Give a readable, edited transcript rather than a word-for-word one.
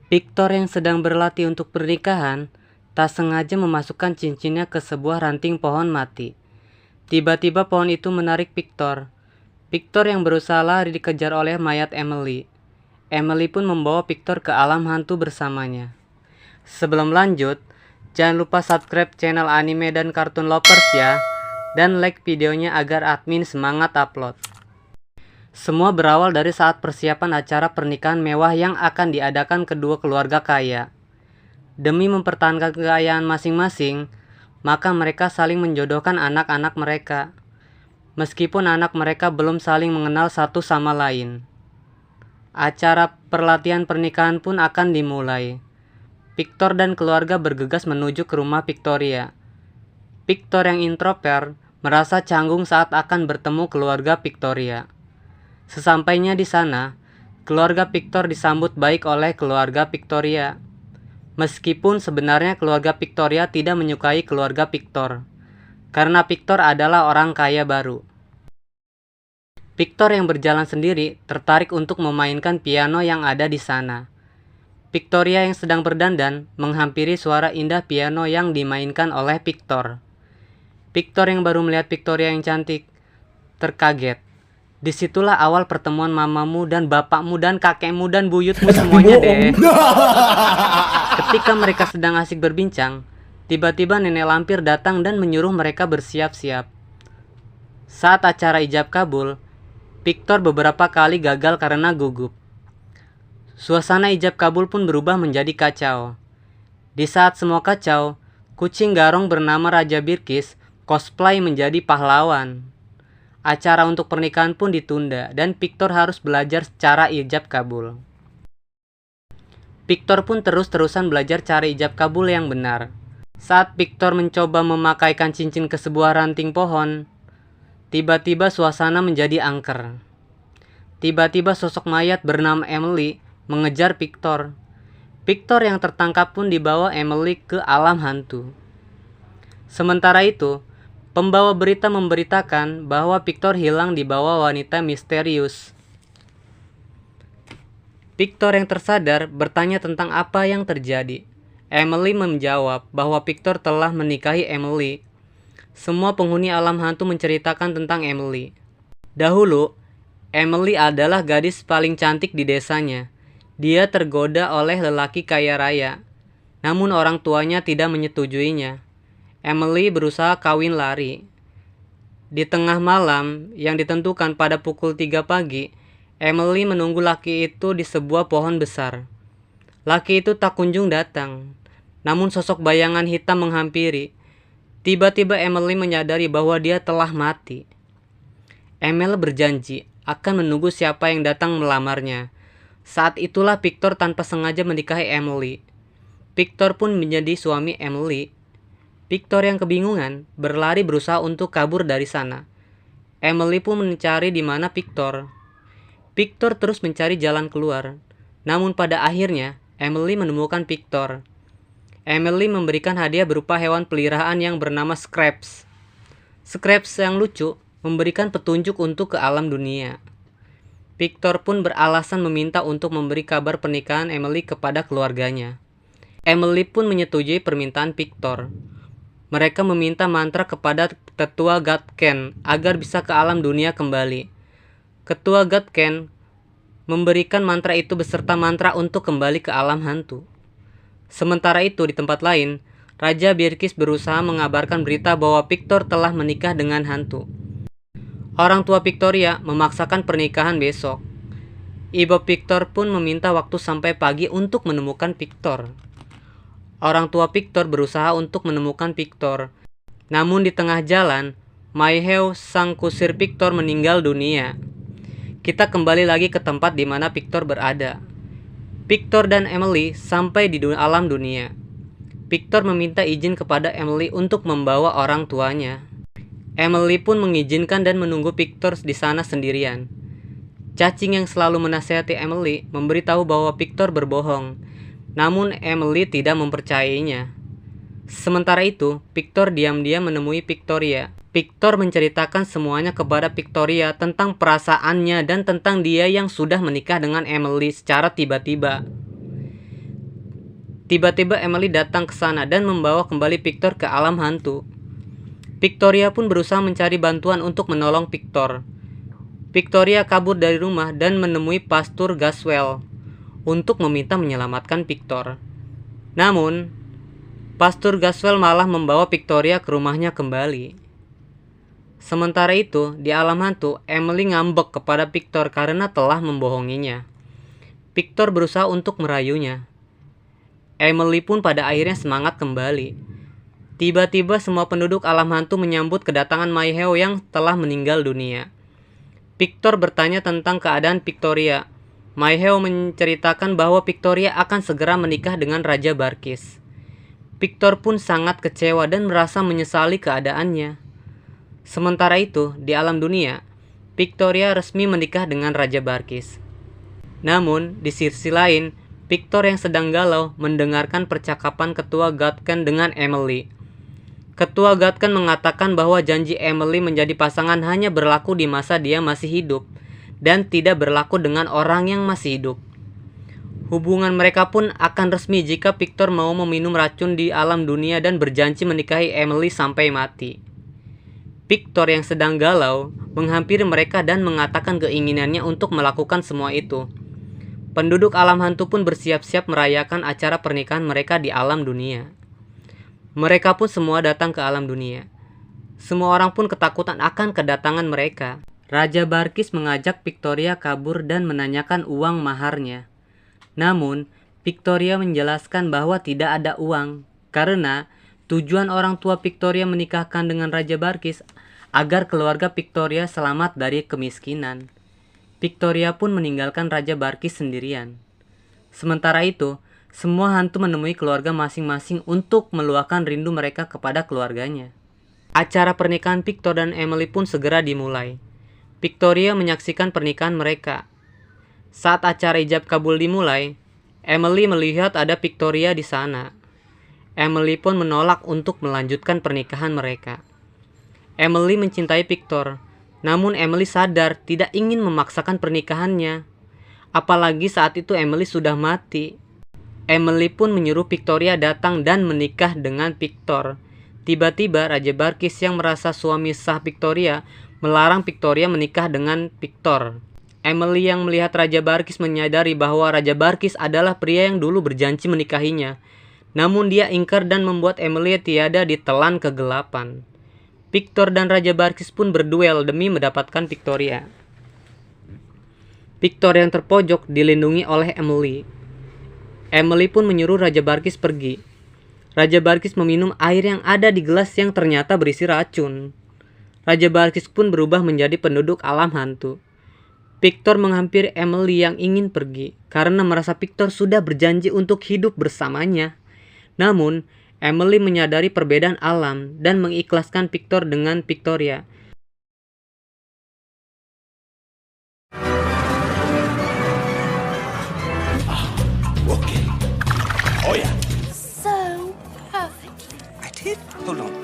Victor yang sedang berlatih untuk pernikahan tak sengaja memasukkan cincinnya ke sebuah ranting pohon mati. Tiba-tiba pohon itu menarik Victor. Victor yang berusaha lari dikejar oleh mayat Emily. Emily pun membawa Victor ke alam hantu bersamanya. Sebelum lanjut, jangan lupa subscribe channel anime dan kartun lovers ya, dan like videonya agar admin semangat upload. Semua berawal dari saat persiapan acara pernikahan mewah yang akan diadakan kedua keluarga kaya. Demi mempertahankan kekayaan masing-masing, maka mereka saling menjodohkan anak-anak mereka. Meskipun anak mereka belum saling mengenal satu sama lain. Acara perlatihan pernikahan pun akan dimulai. Victor dan keluarga bergegas menuju ke rumah Victoria. Victor yang introvert merasa canggung saat akan bertemu keluarga Victoria. Sesampainya di sana, keluarga Victor disambut baik oleh keluarga Victoria. Meskipun sebenarnya keluarga Victoria tidak menyukai keluarga Victor, karena Victor adalah orang kaya baru. Victor yang berjalan sendiri tertarik untuk memainkan piano yang ada di sana. Victoria yang sedang berdandan menghampiri suara indah piano yang dimainkan oleh Victor. Victor yang baru melihat Victoria yang cantik terkaget. Disitulah awal pertemuan mamamu dan bapakmu dan kakekmu dan buyutmu semuanya deh. Ketika mereka sedang asik berbincang, tiba-tiba nenek lampir datang dan menyuruh mereka bersiap-siap. Saat acara ijab kabul, Victor beberapa kali gagal karena gugup. Suasana ijab kabul pun berubah menjadi kacau. Di saat semua kacau, kucing garong bernama Raja Birkis cosplay menjadi pahlawan. Acara untuk pernikahan pun ditunda dan Victor harus belajar cara ijab kabul. Victor pun terus-terusan belajar cara ijab kabul yang benar. Saat Victor mencoba memakaikan cincin ke sebuah ranting pohon, tiba-tiba suasana menjadi angker. Tiba-tiba sosok mayat bernama Emily mengejar Victor. Victor yang tertangkap pun dibawa Emily ke alam hantu. Sementara itu, pembawa berita memberitakan bahwa Victor hilang di bawah wanita misterius. Victor yang tersadar bertanya tentang apa yang terjadi. Emily menjawab bahwa Victor telah menikahi Emily. Semua penghuni alam hantu menceritakan tentang Emily. Dahulu, Emily adalah gadis paling cantik di desanya. Dia tergoda oleh lelaki kaya raya, namun orang tuanya tidak menyetujuinya. Emily berusaha kawin lari. Di tengah malam yang ditentukan pada pukul 3 pagi, Emily menunggu laki itu di sebuah pohon besar. Laki itu tak kunjung datang, namun sosok bayangan hitam menghampiri. Tiba-tiba Emily menyadari bahwa dia telah mati. Emily berjanji akan menunggu siapa yang datang melamarnya. Saat itulah Victor tanpa sengaja menikahi Emily. Victor pun menjadi suami Emily. Victor yang kebingungan berlari berusaha untuk kabur dari sana. Emily pun mencari di mana Victor. Victor terus mencari jalan keluar. Namun pada akhirnya Emily menemukan Victor. Emily memberikan hadiah berupa hewan peliharaan yang bernama Scraps. Scraps yang lucu memberikan petunjuk untuk ke alam dunia. Victor pun beralasan meminta untuk memberi kabar pernikahan Emily kepada keluarganya. Emily pun menyetujui permintaan Victor. Mereka meminta mantra kepada Tetua Godken agar bisa ke alam dunia kembali. Ketua Godken memberikan mantra itu beserta mantra untuk kembali ke alam hantu. Sementara itu di tempat lain, Raja Birkis berusaha mengabarkan berita bahwa Victor telah menikah dengan hantu. Orang tua Victoria memaksakan pernikahan besok. Ibu Victor pun meminta waktu sampai pagi untuk menemukan Victor. Orang tua Victor berusaha untuk menemukan Victor. Namun di tengah jalan, Maiheu sang kusir Victor meninggal dunia. Kita kembali lagi ke tempat di mana Victor berada. Victor dan Emily sampai di alam dunia. Victor meminta izin kepada Emily untuk membawa orang tuanya. Emily pun mengizinkan dan menunggu Victor di sana sendirian. Cacing yang selalu menasihati Emily memberitahu bahwa Victor berbohong. Namun Emily tidak mempercayainya. Sementara itu, Victor diam-diam menemui Victoria. Victor menceritakan semuanya kepada Victoria tentang perasaannya dan tentang dia yang sudah menikah dengan Emily secara tiba-tiba. Tiba-tiba Emily datang ke sana dan membawa kembali Victor ke alam hantu. Victoria pun berusaha mencari bantuan untuk menolong Victor. Victoria kabur dari rumah dan menemui Pastor Gaswell untuk meminta menyelamatkan Victor. Namun, Pastor Gaswell malah membawa Victoria ke rumahnya kembali. Sementara itu, di alam hantu, Emily ngambek kepada Victor karena telah membohonginya. Victor berusaha untuk merayunya. Emily pun pada akhirnya semangat kembali. Tiba-tiba semua penduduk alam hantu menyambut kedatangan Mayheo yang telah meninggal dunia. Victor bertanya tentang keadaan Victoria. Mayheo menceritakan bahwa Victoria akan segera menikah dengan Raja Barkis. Victor pun sangat kecewa dan merasa menyesali keadaannya. Sementara itu, di alam dunia, Victoria resmi menikah dengan Raja Barkis. Namun, di sisi lain, Victor yang sedang galau mendengarkan percakapan Ketua Gatken dengan Emily. Ketua Gatken mengatakan bahwa janji Emily menjadi pasangan hanya berlaku di masa dia masih hidup dan tidak berlaku dengan orang yang masih hidup. Hubungan mereka pun akan resmi jika Victor mau meminum racun di alam dunia dan berjanji menikahi Emily sampai mati. Victor yang sedang galau menghampiri mereka dan mengatakan keinginannya untuk melakukan semua itu. Penduduk alam hantu pun bersiap-siap merayakan acara pernikahan mereka di alam dunia. Mereka pun semua datang ke alam dunia. Semua orang pun ketakutan akan kedatangan mereka. Raja Barkis mengajak Victoria kabur dan menanyakan uang maharnya. Namun, Victoria menjelaskan bahwa tidak ada uang karena tujuan orang tua Victoria menikahkan dengan Raja Barkis agar keluarga Victoria selamat dari kemiskinan. Victoria pun meninggalkan Raja Barkis sendirian. Sementara itu, semua hantu menemui keluarga masing-masing untuk meluahkan rindu mereka kepada keluarganya. Acara pernikahan Victor dan Emily pun segera dimulai. Victoria menyaksikan pernikahan mereka. Saat acara ijab kabul dimulai, Emily melihat ada Victoria di sana. Emily pun menolak untuk melanjutkan pernikahan mereka. Emily mencintai Victor, namun Emily sadar tidak ingin memaksakan pernikahannya. Apalagi saat itu Emily sudah mati. Emily pun menyuruh Victoria datang dan menikah dengan Victor. Tiba-tiba Raja Barkis yang merasa suami sah Victoria melarang Victoria menikah dengan Victor. Emily yang melihat Raja Barkis menyadari bahwa Raja Barkis adalah pria yang dulu berjanji menikahinya. Namun dia ingkar dan membuat Emily tiada ditelan kegelapan. Victor dan Raja Barkis pun berduel demi mendapatkan Victoria. Victor yang terpojok dilindungi oleh Emily. Emily pun menyuruh Raja Barkis pergi. Raja Barkis meminum air yang ada di gelas yang ternyata berisi racun. Raja Barkis pun berubah menjadi penduduk alam hantu. Victor menghampiri Emily yang ingin pergi karena merasa Victor sudah berjanji untuk hidup bersamanya. Namun, Emily menyadari perbedaan alam dan mengikhlaskan Victor dengan Victoria. Okay. Oh yeah. So perfectly. I did. Hold on.